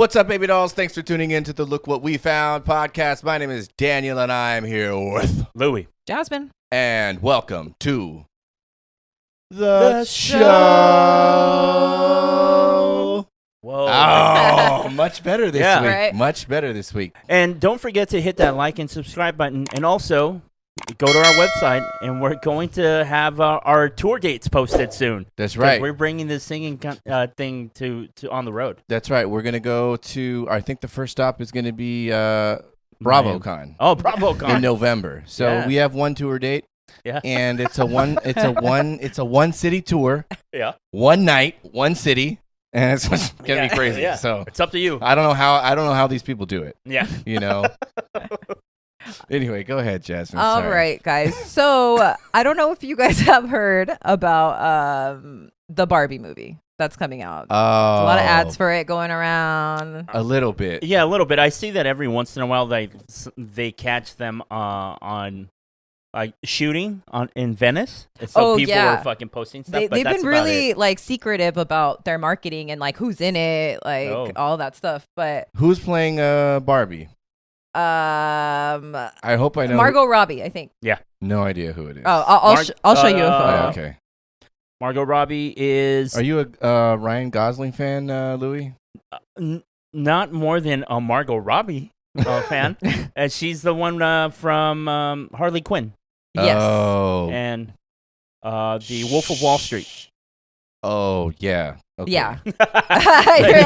What's up, baby dolls? Thanks for tuning in to the Look What We Found podcast. My name is Daniel, and I'm here with Louie, Jasmine, and welcome to the show. Whoa. Oh, much better this week. Right. Much better this week. And don't forget to hit that like and subscribe button. And also, go to our website, and we're going to have our tour dates posted soon. That's right. We're bringing this singing thing to on the road. That's right. We're gonna go to. I think the first stop is gonna be BravoCon. Oh, BravoCon In November. So Yeah. we have one tour date. Yeah. And it's a one city tour. Yeah. One night, one city. And it's gonna be crazy. Yeah. So it's up to you. I don't know how these people do it. Yeah. You know. Anyway, go ahead, Jasmine. All Sorry. right, guys. So I don't know if you guys have heard about the Barbie movie that's coming out. Oh, There's a lot of ads for it going around. a little bit. Yeah, a little bit. I see that every once in a while they catch them on shooting in Venice. And so people are fucking posting stuff. They've been really like secretive about their marketing and like who's in it, like all that stuff. But who's playing Barbie? I hope I know. Margot Robbie, I think. Yeah. No idea who it is. Oh, I'll show you a photo. Oh, okay. Margot Robbie is. Are you a Ryan Gosling fan, Louie? Not more than a Margot Robbie fan. She's the one from Harley Quinn. Yes. Oh. And the Wolf of Wall Street. Oh, yeah. Okay. Yeah. You're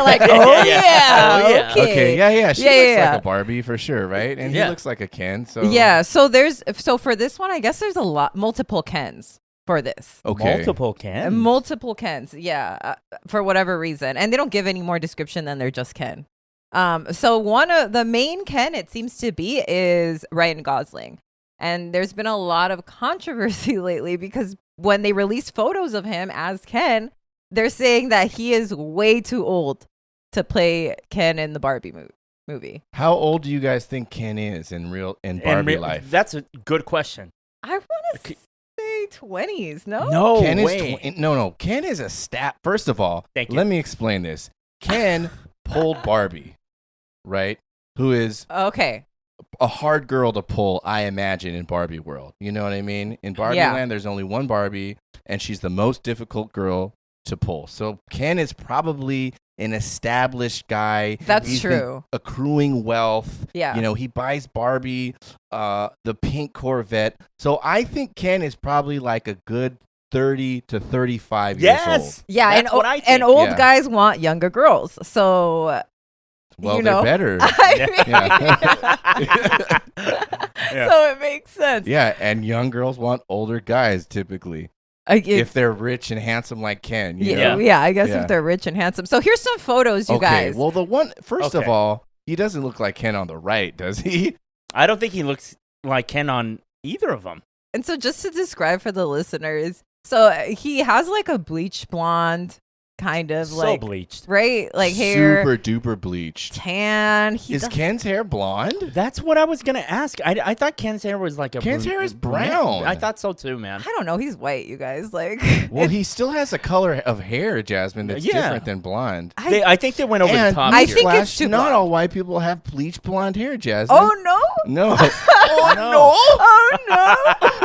like, oh, yeah. Okay. Yeah. She looks Yeah. like a Barbie for sure, right? And he looks like a Ken. So yeah. So for this one, I guess there's multiple Kens for this. Okay. Multiple Kens. Multiple Kens. Yeah. For whatever reason, and they don't give any more description than they're just Ken. So one of the main Ken, it seems to be, is Ryan Gosling, and there's been a lot of controversy lately because when they release photos of him as Ken, they're saying that he is way too old to play Ken in the Barbie movie. How old do you guys think Ken is in Barbie life? That's a good question. I want to say 20s. No. No Ken way. is no. Ken is a stat. First of all, Thank you. let me explain this. Ken pulled Barbie, right? Who is Okay. a hard girl to pull, I imagine, in Barbie world. You know what I mean? In Barbie land, there's only one Barbie, and she's the most difficult girl to pull. So Ken is probably an established guy. That's He's true. been accruing wealth. Yeah. You know, he buys Barbie, the pink Corvette. So I think Ken is probably like a good 30 to 35 years old. Yeah, That's what I think. and old Yeah. guys want younger girls. So Well, you they're know. better. I mean, so it makes sense. Yeah, and young girls want older guys typically. If they're rich and handsome like Ken. You know? Yeah, I guess Yeah. if they're rich and handsome. So here's some photos, you guys. Well, first of Okay. all, he doesn't look like Ken on the right, does he? I don't think he looks like Ken on either of them. And so just to describe for the listeners, so he has like a bleach blonde kind of So like bleached. right, like hair, Super duper bleached. tan. Is Ken's hair blonde? That's what I was gonna ask. I thought Ken's hair was like a. Ken's hair is brown. I thought so too, man. I don't know. He's white, you guys. Like, Well, he still has a color of hair, Jasmine, that's Yeah. different than blonde. I think they went over the And top. I here. think newsflash, it's too not blonde. all white people have bleach blonde hair, Jasmine. oh no, No. Oh, no. oh no.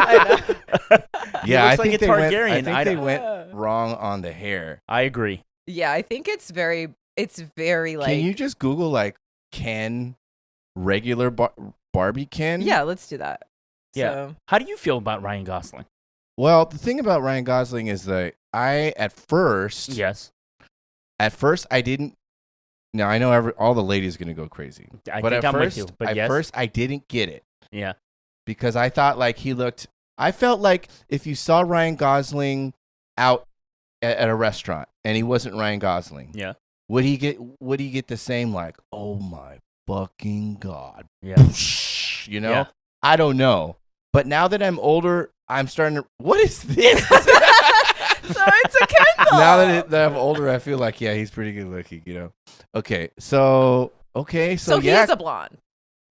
I know. Yeah, looks I like think a they went, Targaryen. I I think they don't- went wrong on the hair. I agree. Yeah, I think it's very like. Can you just Google like Ken, regular Barbie Ken? Yeah, let's do that. Yeah. So, How do you feel about Ryan Gosling? Well, the thing about Ryan Gosling is that at first I didn't. Now I know all the ladies are gonna go crazy, I but think at I'm first, with you. But yes. first I didn't get it Yeah. because I thought like he looked. I felt like if you saw Ryan Gosling out at a restaurant and he wasn't Ryan Gosling, Yeah. would he get the same like, oh my fucking god, Yeah. you know? Yeah. I don't know, but now that I'm older, I'm starting to. What is this? so it's a Kendall. Now that I'm older, I feel like he's pretty good looking, you know. Okay, so so he yeah, is a blonde.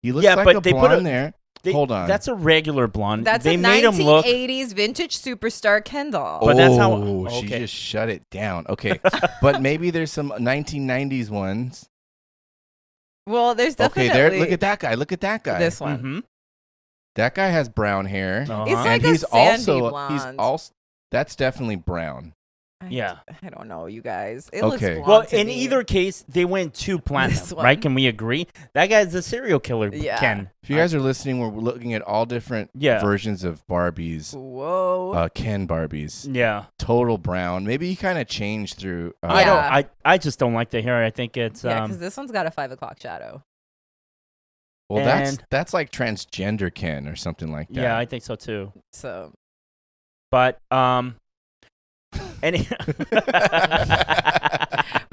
he looks Yeah, like but a they put blonde there. Hold on, That's a regular blonde. That's they a made him look. 1980s vintage superstar Kendall. But that's how- She okay. just shut it down. Okay, but maybe there's some 1990s ones Well, there's definitely... Okay, there. Look at that guy. Look at that guy. This one. Mm-hmm. That guy has brown hair. It's And like he's a sandy also blonde. he's also that's definitely brown. Yeah. I don't know, you guys. It Okay. looks blonde Well, to in me. either case, they went to This platinum, one. right? Can we agree? That guy's a serial killer, Yeah. Ken. If you guys are listening, we're looking at all different versions of Barbies. Whoa. Ken Barbies. Yeah. Total brown. Maybe he kind of changed through. I just don't like the hair. I think it's Yeah, because this one's got a 5 o'clock shadow. Well, that's like transgender Ken or something like that. Yeah, I think so too. So, but but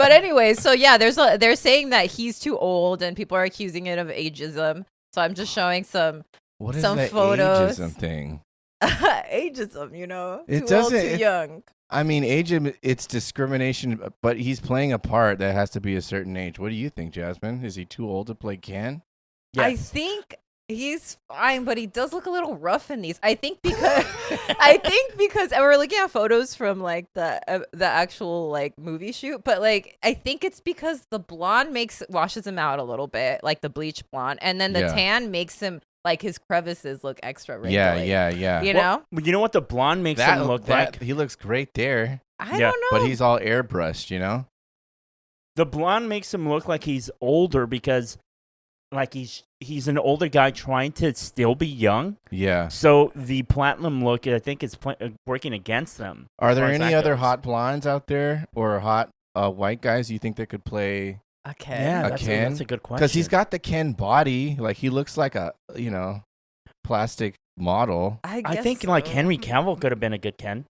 anyway, so yeah, they're saying that he's too old, and people are accusing it of ageism. So I'm just showing some that photos. Ageism thing? Ageism, you know, It too doesn't. old, too young. I mean, it's discrimination, but he's playing a part that has to be a certain age. What do you think, Jasmine? Is he too old to play Ken? Yes. I think he's fine, but he does look a little rough in these. I think because and we're looking at photos from like the actual like movie shoot, but like I think it's because the blonde washes him out a little bit, like the bleach blonde, and then the tan makes him like his crevices look extra wrinkly. Yeah. You know? You know what the blonde makes him look like? He looks great there. I don't know. But he's all airbrushed, you know? The blonde makes him look like he's older because like he's an older guy trying to still be young. Yeah. So the platinum look, I think, is working against them. Are there any other hot blondes out there or hot white guys you think that could play a Ken? Yeah, Ken? That's a good question. Because he's got the Ken body. Like, he looks like a, plastic model. I think like Henry Cavill could have been a good Ken.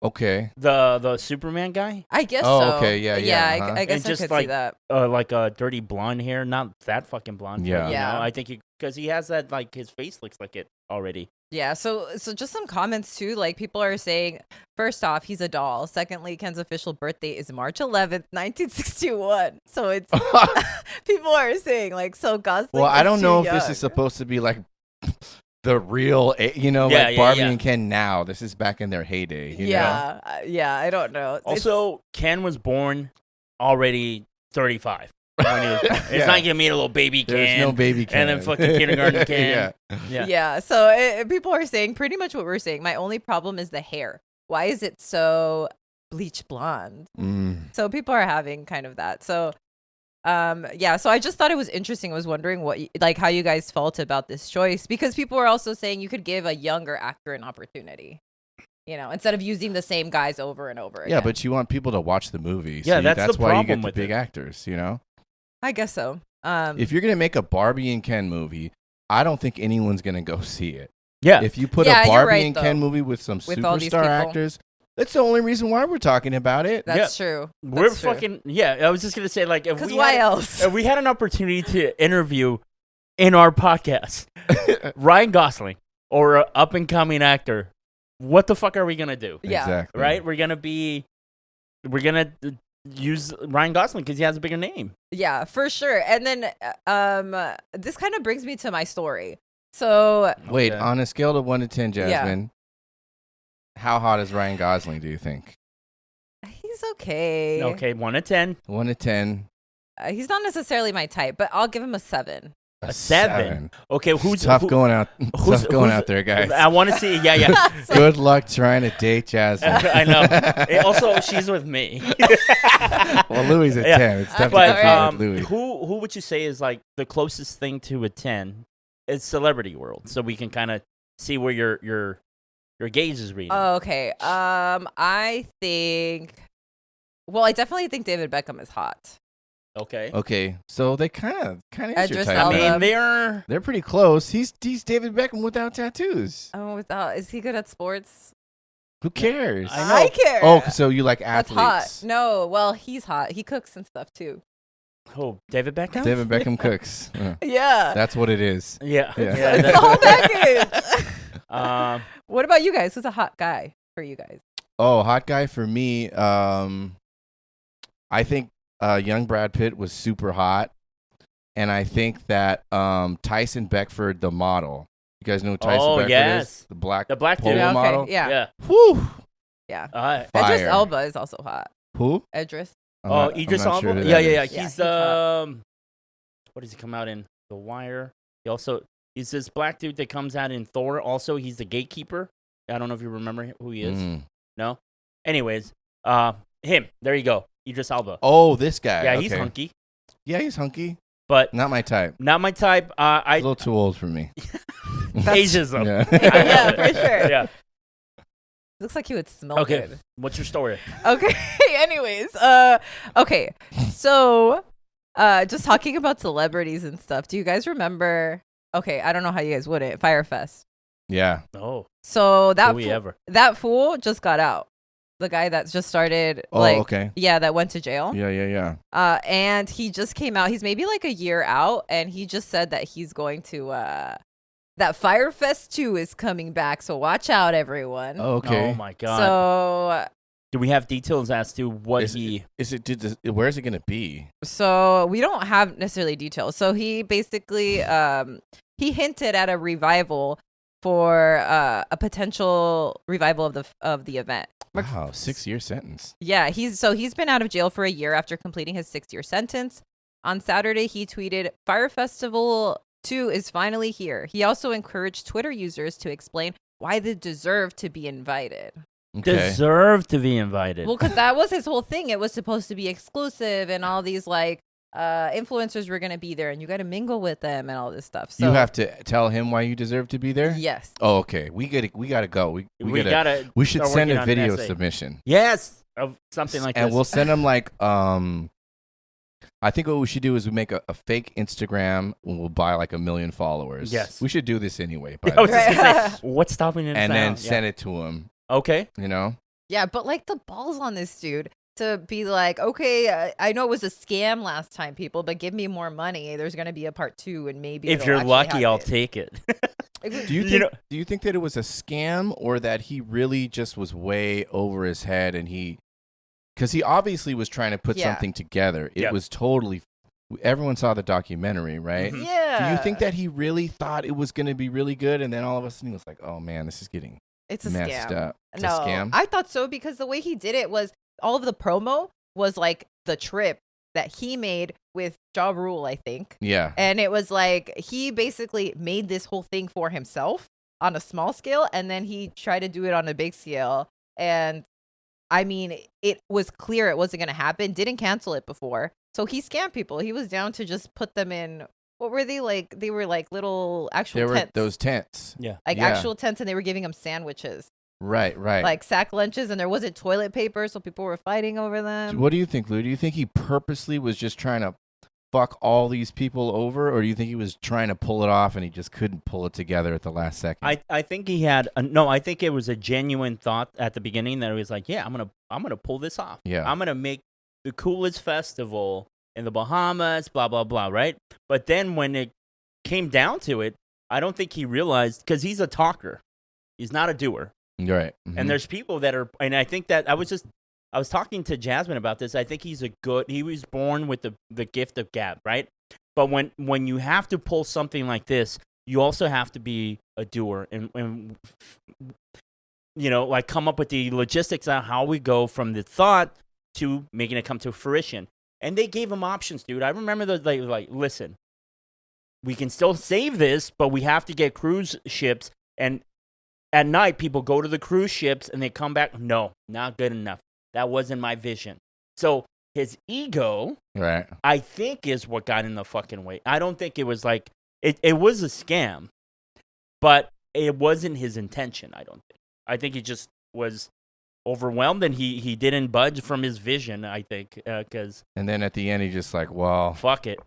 Okay. The Superman guy? I guess so. Okay, yeah. I guess I could see that. Like a dirty blonde hair, not that fucking blonde. Yeah. Yeah. I think because he has that, like, his face looks like it already. Yeah, so just some comments too. Like, people are saying, first off, he's a doll. Secondly, Ken's official birthday is March 11th, 1961. So it's people are saying like, so Gosling. Well, I don't know if young. this is supposed to be like the real, like Barbie and Ken now. This is back in their heyday. You know? I don't know. Also, Ken was born already 35. When he was born. It's not gonna meet a little baby Ken. There's no baby Ken. And then fucking kindergarten Ken. Yeah. So people are saying pretty much what we're saying. My only problem is the hair. Why is it so bleach blonde? So people are having kind of that. So so I just thought it was interesting. I was wondering how you guys felt about this choice, because people were also saying you could give a younger actor an opportunity, instead of using the same guys over and over again. Yeah, but you want people to watch the movie. Yeah, so that's the why you problem get the with big it. actors, I guess so. If you're going to make a Barbie and Ken movie, I don't think anyone's going to go see it. Yeah. If you put a Barbie and Ken movie with some superstar actors, that's the only reason why we're talking about it. That's true. We're fucking I was just gonna say, like, if we had an opportunity to interview in our podcast Ryan Gosling or an up and coming actor, what the fuck are we gonna do? Yeah, exactly. Right. We're gonna use Ryan Gosling because he has a bigger name. Yeah, for sure. And then this kind of brings me to my story. So wait, on a scale of 1 to 10, Jasmine. How hot is Ryan Gosling, do you think? He's okay. Okay, 1 to 10. 1 to 10. He's not necessarily my type, but I'll give him a 7. A 7. Okay, who's tough going out? Tough going out there, guys. I want to see. Yeah. Good luck trying to date Jasmine. I know. Also, she's with me. Well, Louis a 10. It's tough to compete with Louis. Who would you say is like the closest thing to a 10? It's Celebrity World, so we can kind of see where your gauge is reading. Oh, okay. I think. Well, I definitely think David Beckham is hot. Okay. So they kind of is your type. I mean, they're pretty close. He's David Beckham without tattoos. Oh, is he good at sports? Who cares? I care. Oh, so you like athletes? That's hot. No, well, he's hot. He cooks and stuff too. Oh, David Beckham? David Beckham cooks. Yeah. That's what it is. Yeah. It's the whole package. What about you guys? Who's a hot guy for you guys? Oh, hot guy for me. I think young Brad Pitt was super hot. And I think that Tyson Beckford, the model. You guys know who Tyson Beckford is? The black polo model? Okay, yeah. Whew. Yeah. Idris Elba is also hot. Who? Idris. Idris Elba? Sure Yeah. He's what does he come out in? The Wire. He's this black dude that comes out in Thor. Also, he's the gatekeeper. I don't know if you remember who he is. No? Anyways, him. There you go. Idris Elba. Oh, this guy. Yeah, he's hunky. Yeah, he's hunky. But not my type. Not my type. A little too old for me. Ageism. Yeah, for sure. Yeah. Looks like he would smell good. What's your story? Okay. Anyways, okay. So, just talking about celebrities and stuff. Do you guys remember? Okay, I don't know how you guys wouldn't. FYRE FEST. Yeah. Oh. So that fool just got out. The guy that just started. Oh, okay. Yeah, that went to jail. Yeah. And he just came out. He's maybe like a year out, and he just said that he's going to. That FYRE Fest 2 is coming back, so watch out, everyone. Oh, okay. Oh my God. So, do we have details as to what where is it going to be? So we don't have necessarily details. So he basically he hinted at a revival for a potential revival of the event. Wow, 6-year sentence. Yeah, he's been out of jail for a year after completing his 6-year sentence. On Saturday, he tweeted, "FYRE Festival 2 is finally here." He also encouraged Twitter users to explain why they deserve to be invited. Okay. Deserve to be invited. Well, because that was his whole thing. It was supposed to be exclusive, and all these influencers were going to be there, and you got to mingle with them and all this stuff. So you have to tell him why you deserve to be there? Yes. Oh, okay. We got to go. We should send a video submission. Yes, of something like this. And we'll send them I think what we should do is we make a fake Instagram and we'll buy 1 million followers. Yes. We should do this anyway. I was just gonna say, what's stopping it? And then send it to him. Okay. You know? Yeah, but the balls on this dude to be like, okay, I know it was a scam last time, people, but give me more money. There's going to be a part 2, and maybe if you're lucky, I'll take it. Do you think that it was a scam, or that he really just was way over his head and because he obviously was trying to put something together. It was totally. Everyone saw the documentary, right? Mm-hmm. Yeah. Do you think that he really thought it was going to be really good, and then all of a sudden he was like, "Oh man, this is getting it's a messed scam. Up." It's no, a scam. I thought so because the way he did it was all of the promo was the trip that he made with Ja Rule, I think. Yeah. And it was he basically made this whole thing for himself on a small scale, and then he tried to do it on a big scale, and I mean, it was clear it wasn't going to happen. Didn't cancel it before. So he scammed people. He was down to just put them in. What were they like? They were little actual tents. They were those tents. Yeah. Actual tents, and they were giving them sandwiches. Right. Sack lunches, and there wasn't toilet paper, so people were fighting over them. What do you think, Lou? Do you think he purposely was just trying to fuck all these people over, or do you think he was trying to pull it off and he just couldn't pull it together at the last second? I think he had I think it was a genuine thought at the beginning that he was like, yeah, I'm gonna pull this off. Yeah. I'm gonna make the coolest festival in the Bahamas, blah blah blah, right? But then when it came down to it, I don't think he realized, because he's a talker, he's not a doer. Right. Mm-hmm. And there's people that are, and I think that I was talking to Jasmine about this. I think he was born with the gift of gab, right? But when you have to pull something like this, you also have to be a doer and come up with the logistics on how we go from the thought to making it come to fruition. And they gave him options, dude. I remember listen, we can still save this, but we have to get cruise ships. And at night, people go to the cruise ships and they come back. No, not good enough. That wasn't my vision. So his ego, right, I think, is what got in the fucking way. I don't think it was it was a scam, but it wasn't his intention, I don't think. I think he just was overwhelmed and he didn't budge from his vision, I think. And then at the end, he just well, fuck it.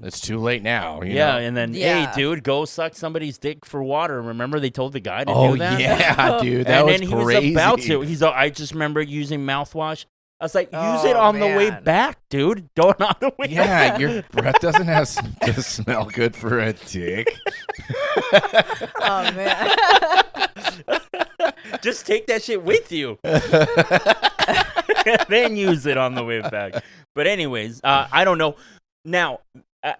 It's too late now. You know? And then, hey, dude, go suck somebody's dick for water. Remember they told the guy to do that? Oh, yeah, dude. That was crazy. And then he was about to. I just remember using mouthwash. I was like, use it on the way back, dude. Don't on the way back. Your breath doesn't have to smell good for a dick. Oh, man. Just take that shit with you. Then use it on the way back. But anyways, I don't know. Now,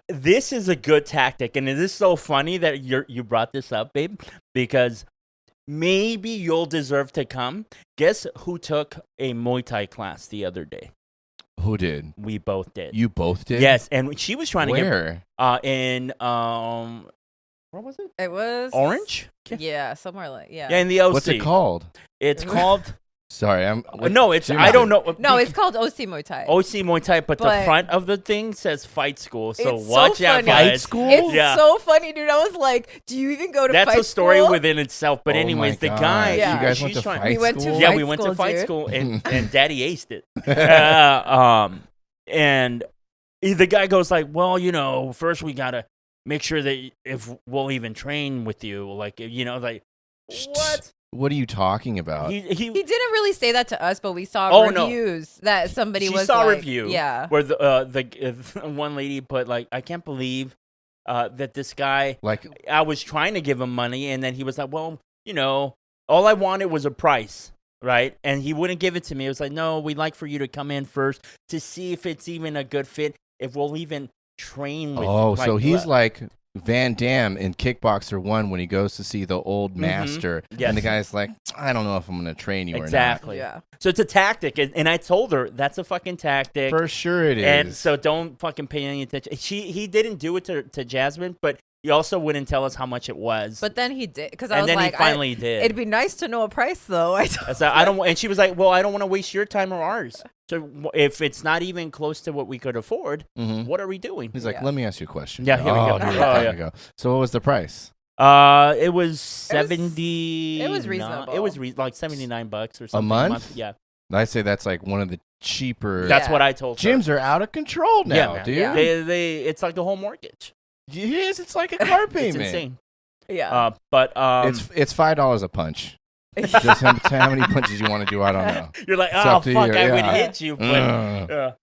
this is a good tactic, and it is so funny that you brought this up, babe, because maybe you'll deserve to come. Guess who took a Muay Thai class the other day? Who did? We both did. You both did? Yes, and she was trying to Where? in where was it? It was Orange? Yeah, somewhere like Yeah, in the OC. What's it called? It's called Sorry, I'm No, it's I don't know. No, it's called OC Muay Thai. OC Muay Thai, but the front of the thing says fight school. So it's watch so out, funny. guys. Fight school? It's so funny, dude. I was like, do you even go to That's fight a story school? within itself. But Oh anyways, my the God. guy, Yeah. You guys she's went to trying- fight We went school? to Yeah, fight we went to school, fight dude. school, and Daddy aced it. And the guy goes like, well, you know, first we gotta make sure that if we'll even train with you, like, you know, like, what? What are you talking about? He didn't really say that to us, but we saw reviews that somebody she was saw like, a review, yeah, where the one lady put like, I can't believe that this guy, Like, I was trying to give him money, and then he was like, well, you know, all I wanted was a price. Right, and he wouldn't give it to me. It was like, no, we'd like for you to come in first to see if it's even a good fit, if we'll even train with. oh, so he's like Van Damme in Kickboxer 1 when he goes to see the old master, Yes. and the guy's like, I don't know if I'm going to train you exactly. yeah. So it's a tactic, and I told her that's a fucking tactic. or not. For sure it is. And so don't fucking pay any attention. He didn't do it to Jasmine, but he also wouldn't tell us how much it was. But then he did, because I was then like, he finally did. It'd be nice to know a price, though. I don't. And she was like, well, I don't want to waste your time or ours. So if it's not even close to what we could afford, what are we doing? He's like, let me ask you a question. Yeah, here we go. Here we go. So what was the price? It was 70. It was reasonable. It was like $79 or something. A month? Yeah. I'd say that's like one of the cheaper. That's what I told her. Gyms are out of control now, man. dude. Yeah. It's like a whole mortgage. It is. It's like a car payment. It's insane. Yeah. But it's $5 a punch. Just how many punches you want to do, I don't know. You're like, It's oh up to fuck, you, I would yeah. hit you, but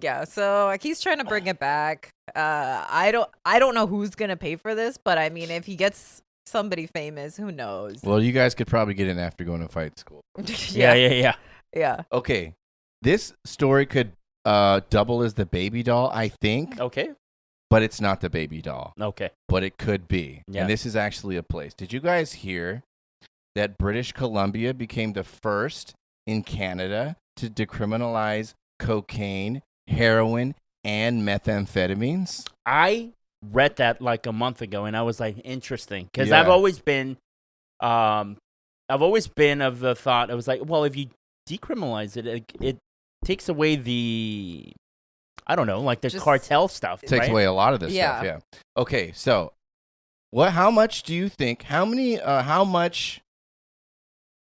Yeah, so like, he's trying to bring it back. I don't know who's gonna pay for this, but I mean, if he gets somebody famous, who knows? Well, you guys could probably get in after going to fight school. yeah. Okay, this story could double as the BabyDoll, I think. Okay. But it's not the BabyDoll. Okay. But it could be. Yeah. And this is actually a place. Did you guys hear that British Columbia became the first in Canada to decriminalize cocaine, heroin, and methamphetamines? I read that like a month ago, and I was like, interesting, because Yeah. I've always been of the thought, I was like, well, if you decriminalize it takes away the, I don't know, like the cartel stuff. It takes away a lot of this stuff. Yeah. Okay, so how much do you think? How much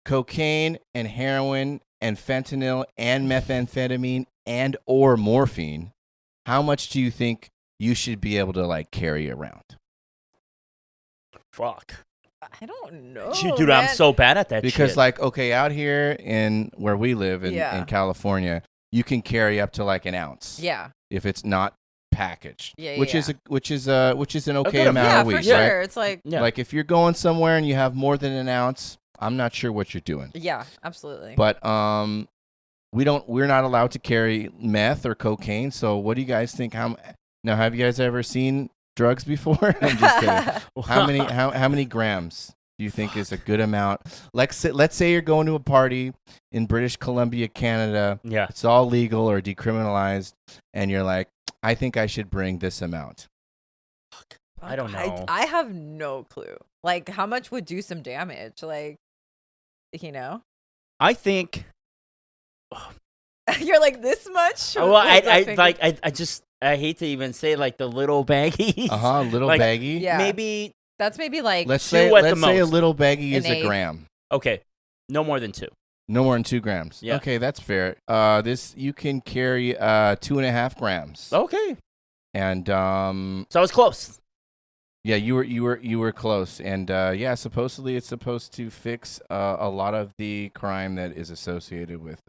cocaine and heroin and fentanyl and methamphetamine and or morphine? How much do you think you should be able to like carry around? Fuck. I don't know, Dude, man. I'm so bad at that Because shit. like, okay, out here in where we live in California, you can carry up to like an ounce. Yeah. If it's not packaged. Yeah. Which is an okay good amount a week, for sure. right? It's like Like if you're going somewhere and you have more than an ounce, I'm not sure what you're doing. yeah, absolutely. But we're not allowed to carry meth or cocaine. So what do you guys think? Now have you guys ever seen drugs before? I'm just kidding. How many grams do you think is a good amount? Let's say you're going to a party in British Columbia, Canada. Yeah. It's all legal or decriminalized, and you're like, I think I should bring this amount. I don't know. I have no clue. Like, how much would do some damage? Like, you know? I think. You're like, this much? Well, I hate to even say like the little baggies. Little like, baggie. Yeah. Maybe. That's maybe like Let's two say at the a most. little baggie is An a gram. Okay. No more than 2. No more than 2 grams. Yeah. Okay, that's fair. This you can carry 2.5 grams. Okay. And So I was close. yeah, you were close. And yeah, supposedly it's supposed to fix a lot of the crime that is associated with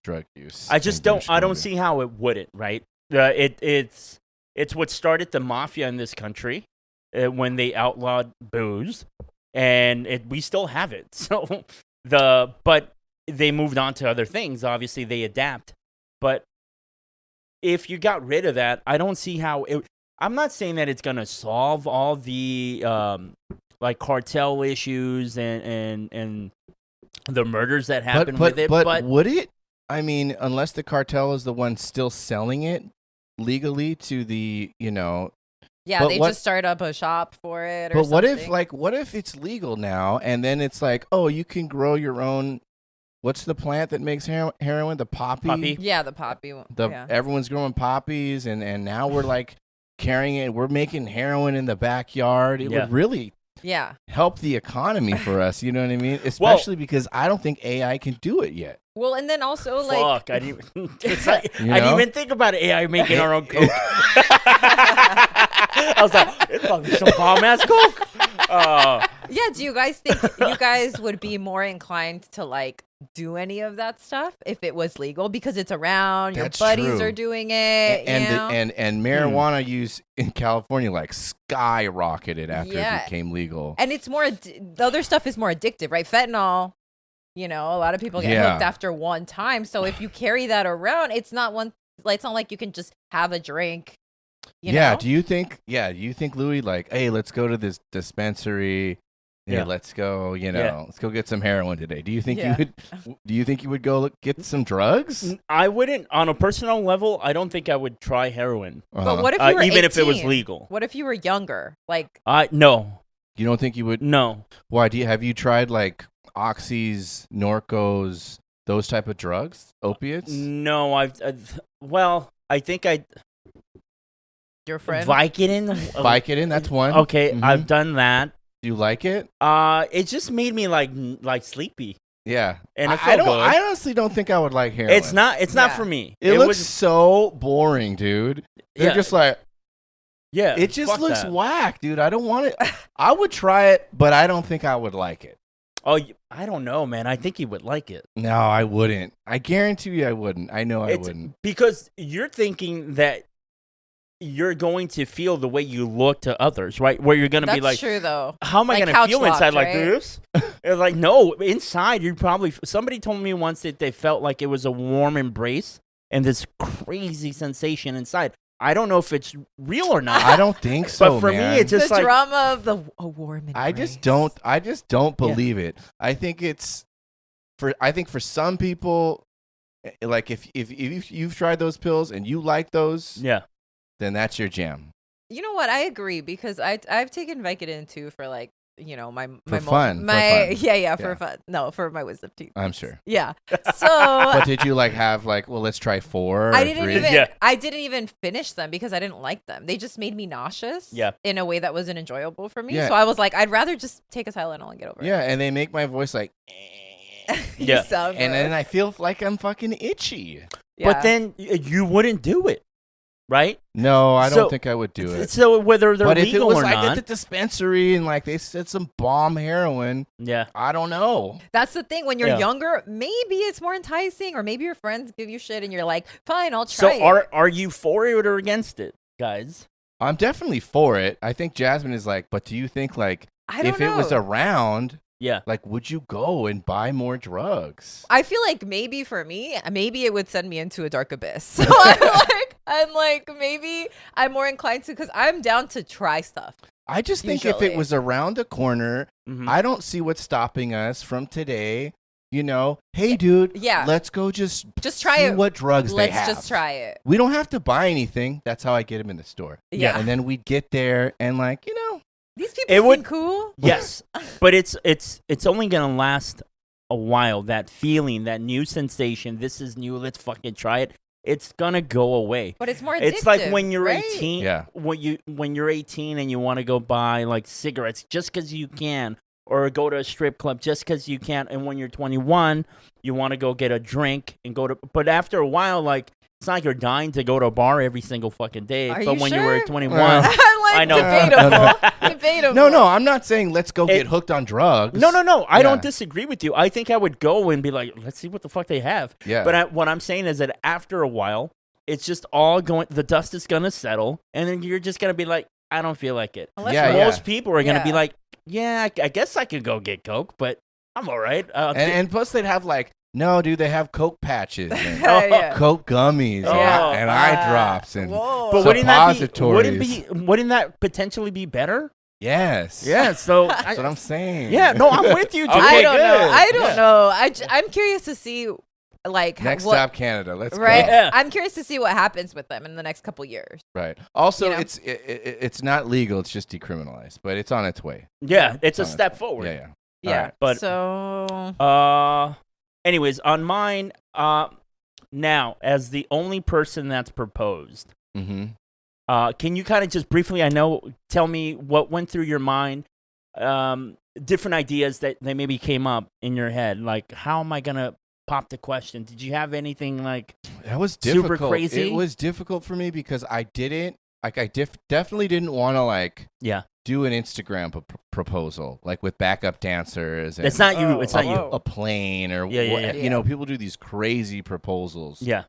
drug use. I just in don't. British I don't Columbia. see how it wouldn't. Right. It's what started the mafia in this country when they outlawed booze, and we still have it. So but they moved on to other things. Obviously, they adapt. But if you got rid of that, I don't see how it. I'm not saying that it's gonna solve all the like cartel issues and the murders that happen with it. But would it? I mean, unless the cartel is the one still selling it legally to the, Yeah, they just start up a shop for it or something. But what if it's legal now and then it's like, oh, you can grow your own, what's the plant that makes heroin? The poppy? Yeah, the poppy one. Everyone's growing poppies and now we're like carrying it. We're making heroin in the backyard. It would really help the economy for us. You know what I mean? Especially because I don't think AI can do it yet. Well, and then also I didn't even think about AI making our own coke. I was like, it's probably some bomb ass coke. Yeah, do you guys think you guys would be more inclined to like do any of that stuff if it was legal because it's around, your buddies are doing it, and marijuana use in California like skyrocketed after it became legal. And it's more the other stuff is more addictive, right? Fentanyl, a lot of people get hooked after one time. So if you carry that around, it's not like you can just have a drink. You know? Do you think Louis, like, hey, let's go to this dispensary. Yeah, let's go, let's go get some heroin today. Do you think you would go get some drugs? I wouldn't. On a personal level, I don't think I would try heroin. But what if you were even 18? If it was legal? What if you were younger? Like, no. You don't think you would? No. Why? Have you tried like Oxys, Norcos, those type of drugs, opiates? No, I think your friend Vicodin, that's one. Okay, I've done that. Do you like it? It just made me like sleepy. Yeah, and I honestly don't think I would like heroin. It's not for me. It looks so boring, dude. They're just like, it just looks whack, dude. I don't want it. I would try it, but I don't think I would like it. Oh, I don't know, man. I think you would like it. No, I wouldn't. I guarantee you I wouldn't. I know I wouldn't. Because you're thinking that you're going to feel the way you look to others, right? Where you're going to be like, that's true, though. How am I going to feel inside like this? It's like, no, inside you probably, somebody told me once that they felt like it was a warm embrace and this crazy sensation inside. I don't know if it's real or not. I don't think so, but for man. me, it's just the like drama of the warm embrace. I just don't believe it. I think for some people, like if you've tried those pills and you like those, then that's your jam. You know what? I agree because I've taken Vicodin too for like for fun. For fun. No, for my wisdom teeth. I'm sure. Yeah. So but did you have let's try 4 or 3? I didn't even finish them because I didn't like them. They just made me nauseous in a way that wasn't enjoyable for me. So I was like, I'd rather just take a Tylenol and get over it. Yeah, and they make my voice like and then I feel like I'm fucking itchy. But then you wouldn't do it. Right? No, I don't think I would do it. So whether they're legal or not. But if it was like at the dispensary and like they said some bomb heroin, I don't know. That's the thing. When you're younger, maybe it's more enticing, or maybe your friends give you shit and you're like, fine, I'll try it. So are you for it or against it, guys? I'm definitely for it. I think Jasmine is like, but do you think like if it was around... Yeah. Like, would you go and buy more drugs? I feel like maybe for me, maybe it would send me into a dark abyss. So I'm like, maybe I'm more inclined to, because I'm down to try stuff. I just think if it was around the corner, I don't see what's stopping us from today. Hey, dude, let's go just try see it. What drugs they have. Let's just try it. We don't have to buy anything. That's how I get them in the store. Yeah. And then we'd get there and these people seem cool. Yes, but it's only gonna last a while. That feeling, that new sensation. This is new. Let's fucking try it. It's gonna go away. But it's more addictive. It's like when you're right? 18. Yeah. When you're 18 and you want to go buy like cigarettes just because you can, or go to a strip club just because you can. And when you're 21, you want to go get a drink and go to. But after a while, like. It's not like you're dying to go to a bar every single fucking day. But when you were 21, I know. Debatable. No, I'm not saying let's go get hooked on drugs. No. I don't disagree with you. I think I would go and be like, let's see what the fuck they have. Yeah. But what I'm saying is that after a while, it's just all going, the dust is going to settle. And then you're just going to be like, I don't feel like it. Most people are going to be like, I guess I could go get Coke, but I'm all right. And plus they'd have like, no, dude, they have Coke patches and Coke gummies and eye drops and suppositories. Wouldn't that potentially be better? Yes. Yeah, so that's what I'm saying. Yeah, no, I'm with you, dude. I don't know. I'm curious to see Like next stop Canada. Let's go. Yeah. I'm curious to see what happens with them in the next couple years. Right. Also, it's not legal. It's just decriminalized, but it's on its way. Yeah, it's a step forward. Yeah. Yeah. Right. But so. Anyways, on mine, now as the only person that's proposed, can you kind of just briefly, tell me what went through your mind, different ideas that maybe came up in your head, like how am I gonna pop the question? Did you have anything like that was difficult. Super crazy? It was difficult for me because I didn't like. I definitely didn't want to do an Instagram proposal like with backup dancers. And it's not you. It's not you. A plane or you know, people do these crazy proposals. Yeah.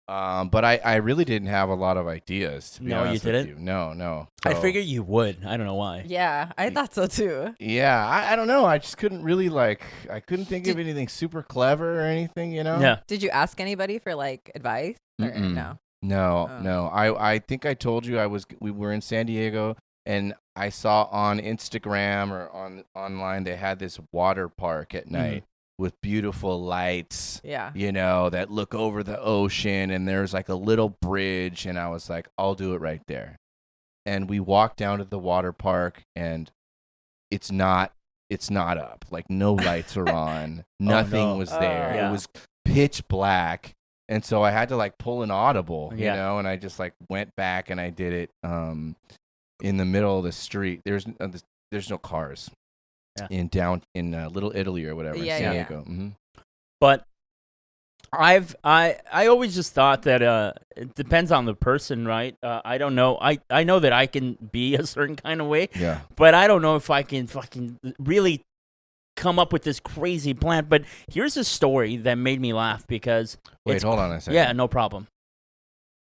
But I really didn't have a lot of ideas, to be honest you with didn't? you. No. I So, figured you would. I don't know why. Yeah, I thought so too. Yeah, I don't know. I just couldn't really I couldn't think of anything super clever or anything, you know? Yeah. Did you ask anybody for like advice? Or no. No. I think I told you we were in San Diego and I saw on Instagram or online they had this water park at night. With beautiful lights, you know, that look over the ocean, and there's like a little bridge, and I was like, I'll do it right there. And we walked down to the water park, and it's not up. Like no lights are on, nothing was there. It was pitch black, and so I had to like pull an audible, you know, and I just like went back and I did it in the middle of the street. There's no cars. In Little Italy or whatever, in San Diego. But I always just thought that it depends on the person, right? I don't know. I know that I can be a certain kind of way, but I don't know if I can fucking really come up with this crazy plan. But here's a story that made me laugh because wait, hold on a second. Yeah, no problem.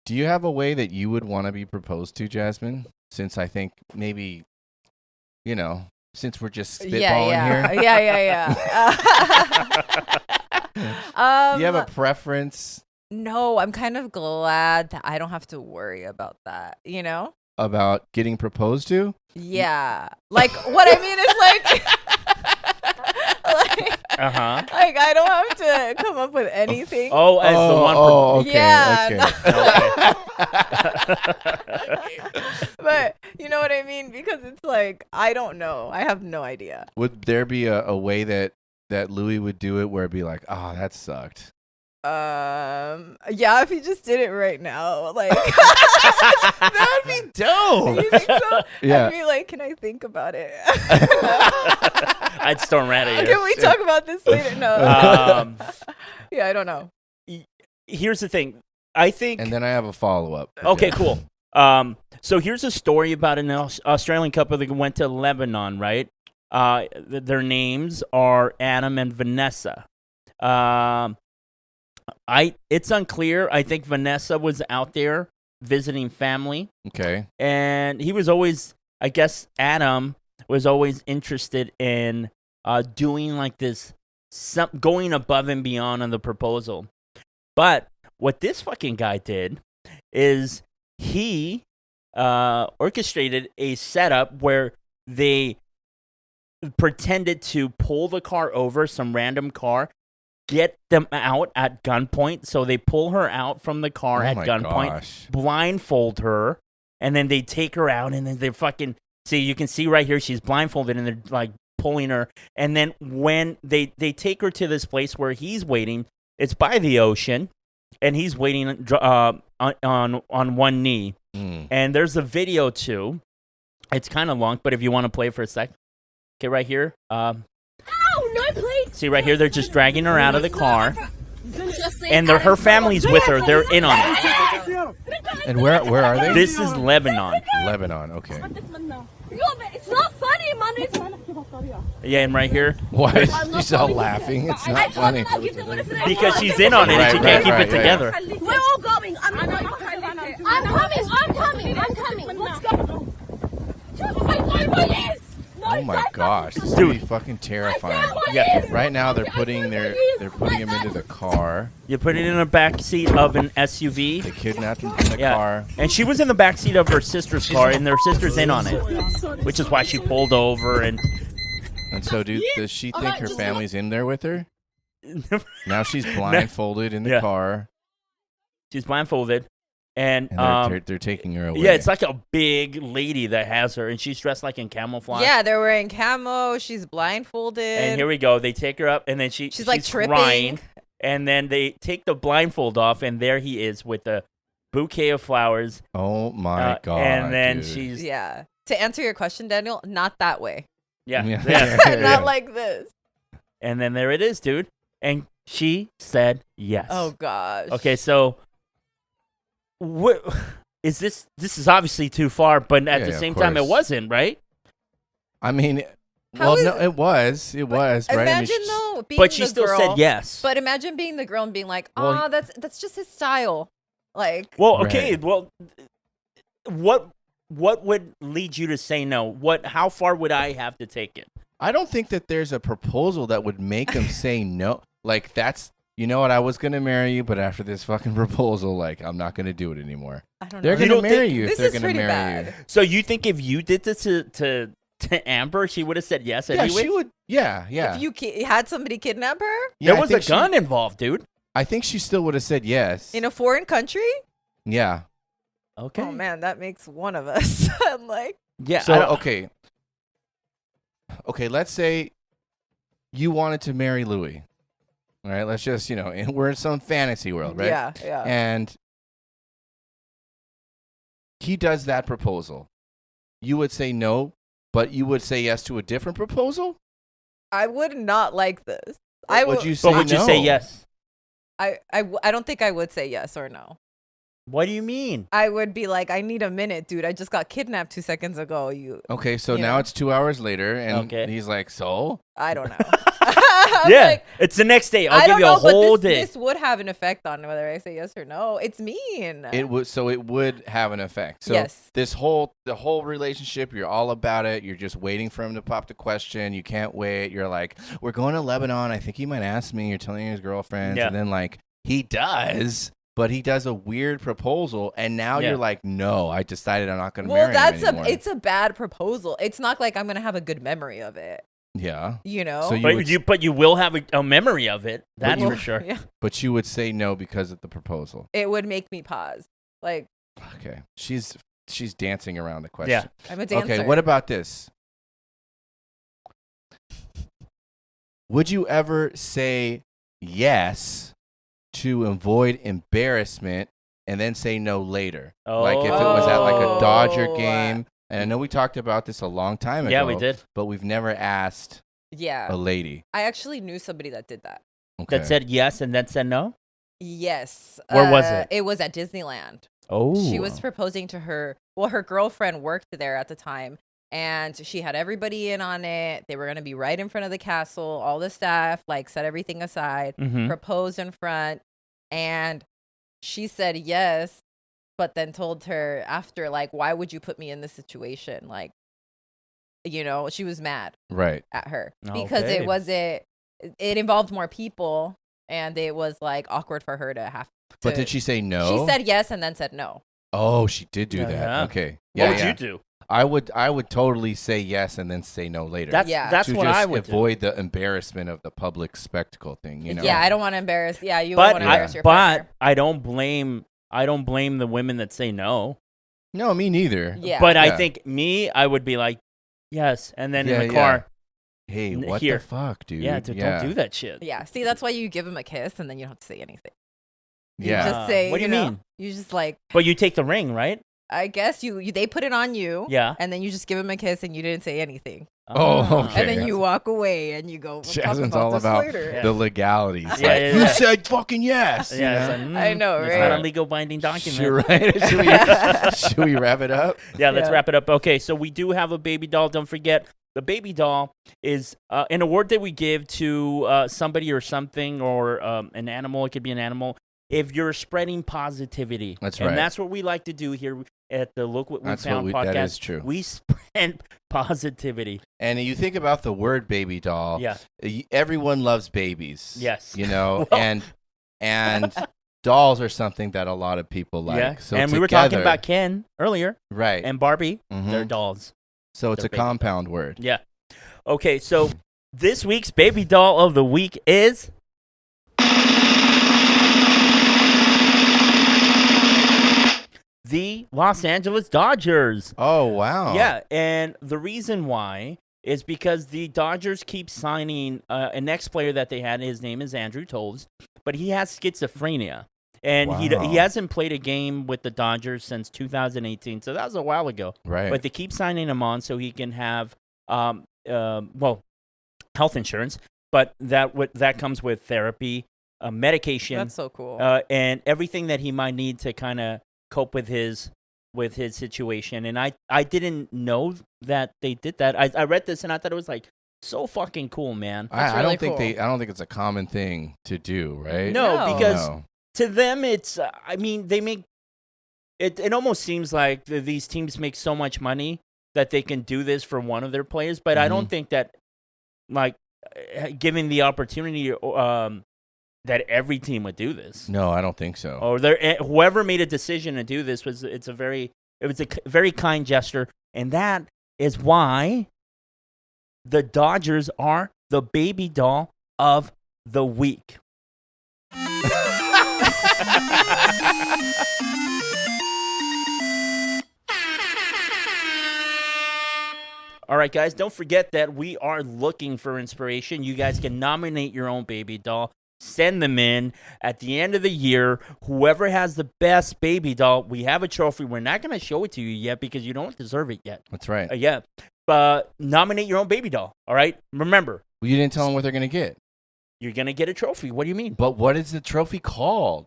Do you have a way that you would want to be proposed to, Jasmine? Since I think maybe, you know. Since we're just spitballing here. Yeah. Do you have a preference? No, I'm kind of glad that I don't have to worry about that, you know? About getting proposed to? Yeah. Like, what I mean is like... Like, I don't have to come up with anything. The one. Okay. Yeah. But you know what I mean? Because it's like, I don't know. I have no idea. Would there be a way that Louis would do it where it'd be like, oh, that sucked? Yeah, if he just did it right now, like that would be dope. You think so? Yeah. I'd be like, can I think about it? I'd storm right at you. Can we talk about this later? No. Yeah, I don't know. Here's the thing. I think, and then I have a follow-up. Okay, cool. So here's a story about an Australian couple that went to Lebanon, right? Their names are Adam and Vanessa. It's unclear. I think Vanessa was out there visiting family. Okay. And he was always, I guess Adam was always interested in doing like this, going above and beyond on the proposal. But what this fucking guy did is he orchestrated a setup where they pretended to pull the car over, some random car, get them out at gunpoint. So they pull her out from the car at gunpoint, blindfold her, and then they take her out, and then they fucking see. You can see right here, she's blindfolded, and they're like pulling her. And then when they take her to this place where he's waiting, it's by the ocean, and he's waiting on one knee. And there's a video too. It's kind of long, but if you want to play for a sec, okay, right here. No, please. See right here, they're just dragging her out of the car, and her family's with her. They're in on it. And where are they? This is Lebanon. Lebanon, okay. It's not funny, man. Yeah, and right here. Why is she all laughing? It's not funny. Because she's in on it and she can't keep it together. We're all going. I'm coming. Let's go. Oh my gosh, this is gonna be fucking terrifying. Yeah. Right now they're putting him into the car. You put it in the back seat of an SUV. They kidnapped him from the car. And she was in the back seat of her sister's car, and their sister's in on it, which is why she pulled over. And so, does she think her family's in there with her? Now she's blindfolded in the car. She's blindfolded. And they're taking her away. Yeah, it's like a big lady that has her, and she's dressed like in camouflage. Yeah, they're wearing camo. She's blindfolded. And here we go. They take her up, and then she's like tripping. Crying, and then they take the blindfold off, and there he is with a bouquet of flowers. Oh my God! And then dude. To answer your question, Daniel, not that way. Yeah. Not like this. And then there it is, dude. And she said yes. Oh gosh. Okay, so. What is this? This is obviously too far, but at the same time, it wasn't, right? I mean, it was, right? Imagine though, being but she the still girl, said yes. But imagine being the girl and being like, that's just his style. Like, well, okay, well, what would lead you to say no? How far would I have to take it? I don't think that there's a proposal that would make them say no. Like that's. You know what? I was gonna marry you, but after this fucking proposal, like I'm not gonna do it anymore. I don't know. They're gonna marry you if they're gonna marry you. So you think if you did this to Amber, she would have said yes anyway? Yeah, she would. Yeah. If you had somebody kidnap her, there was a gun involved, dude. I think she still would have said yes in a foreign country. Yeah. Okay. Oh man, that makes one of us. I'm like, yeah. So okay. Let's say you wanted to marry Louis. All right, let's just, we're in some fantasy world, right? Yeah. And he does that proposal. You would say no, but you would say yes to a different proposal? I would not like this. Would you say would you say yes? I don't think I would say yes or no. What do you mean? I would be like, I need a minute, dude. I just got kidnapped 2 seconds ago. Okay, so now it's 2 hours later, and he's like, so? I don't know. Yeah, like, it's the next day. I'll give you a whole day. This would have an effect on whether I say yes or no. It's mean. It would have an effect. So yes. The whole relationship, you're all about it. You're just waiting for him to pop the question. You can't wait. You're like, we're going to Lebanon. I think he might ask me. You're telling his girlfriends, and then like he does. But he does a weird proposal, and now you're like, no, I decided I'm not going to marry him anymore. It's a bad proposal. It's not like I'm going to have a good memory of it. Yeah. So but you will have a memory of it. That's for sure. Yeah. But you would say no because of the proposal. It would make me pause. Like. Okay. She's dancing around the question. Yeah. I'm a dancer. Okay, what about this? Would you ever say yes to avoid embarrassment and then say no later? Like if it was at like a Dodger game. And I know we talked about this a long time ago. Yeah, we did. But we've never asked a lady. I actually knew somebody that did that. Okay. That said yes and then said no? Yes. Where was it? It was at Disneyland. Oh. She was proposing to her girlfriend worked there at the time. And she had everybody in on it. They were going to be right in front of the castle. All the staff, like, set everything aside, proposed in front. And she said yes, but then told her after, like, why would you put me in this situation? Like, she was mad at her because it involved more people and it was, like, awkward for her to have to. But did she say no? She said yes and then said no. Oh, she did do that. Yeah. Okay. What would you do? I would totally say yes and then say no later. That's what I would avoid the embarrassment of the public spectacle thing. Yeah, I don't want to embarrass. Yeah, you won't want to embarrass your partner. But I don't blame the women that say no. No, me neither. Yeah. But I think I would be like, yes, and then in the car. Hey, what the fuck, dude? Yeah, dude, don't do that shit. Yeah, see, that's why you give him a kiss and then you don't have to say anything. You just say, what do you mean? You just like. But you take the ring, right? I guess they put it on you. Yeah. And then you just give him a kiss and you didn't say anything. Oh, okay. And then you walk away and you go, Jasmine's all about the legalities. You said fucking yes. Yeah, I know, right? It's not a legal binding document. Sure, right? Should we wrap it up? Yeah, let's wrap it up. Okay, so we do have a baby doll. Don't forget, the baby doll is an award that we give to somebody or something or an animal. It could be an animal. If you're spreading positivity. That's right. And that's what we like to do here at the Look What We Found podcast. That is true. We spread positivity. And you think about the word baby doll. Yeah. Everyone loves babies. Yes. And dolls are something that a lot of people like. Yeah. So and we were talking about Ken earlier. Right. And Barbie. They're dolls. So it's a compound word. Yeah. Okay, so this week's baby doll of the week is the Los Angeles Dodgers. Oh, wow. Yeah, and the reason why is because the Dodgers keep signing an ex-player that they had. His name is Andrew Toles, but he has schizophrenia. And he hasn't played a game with the Dodgers since 2018, so that was a while ago. Right. But they keep signing him on so he can have, health insurance. But that comes with therapy, medication. That's so cool. And everything that he might need to kind of cope with his situation. And I didn't know that they did that. I read this and I thought it was like so fucking cool, man. I don't think it's a common thing to do, right? No. Because to them it's they make it almost seems like these teams make so much money that they can do this for one of their players, but I don't think that giving the opportunity that every team would do this. No, I don't think so. Or whoever made a decision to do this was a very kind gesture, and that is why the Dodgers are the baby doll of the week. All right, guys, don't forget that we are looking for inspiration. You guys can nominate your own baby doll. Send them in. At the end of the year, whoever has the best baby doll, we have a trophy. We're not going to show it to you yet because you don't deserve it yet. That's right. Yeah. But nominate your own baby doll, all right? Remember. Well, you didn't tell them what they're going to get. You're going to get a trophy. What do you mean? But what is the trophy called?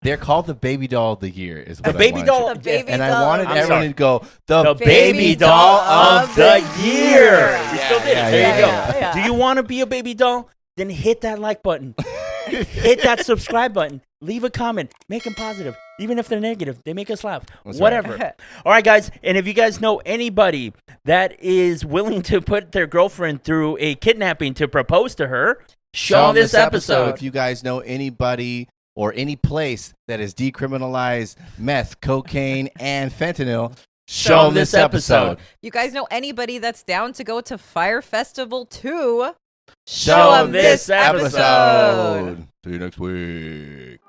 They're called the baby doll of the year. Is what baby doll. And I wanted everyone to go, the baby doll of the year. We still did it. There you go. Yeah. Do you want to be a baby doll? Then hit that like button. Hit that subscribe button. Leave a comment. Make them positive. Even if they're negative, they make us laugh. That's whatever. Right. All right, guys. And if you guys know anybody that is willing to put their girlfriend through a kidnapping to propose to her, show them this episode. If you guys know anybody or any place that has decriminalized meth, cocaine, and fentanyl, show them this episode. You guys know anybody that's down to go to FYRE Festival 2? Show them this episode. See you next week.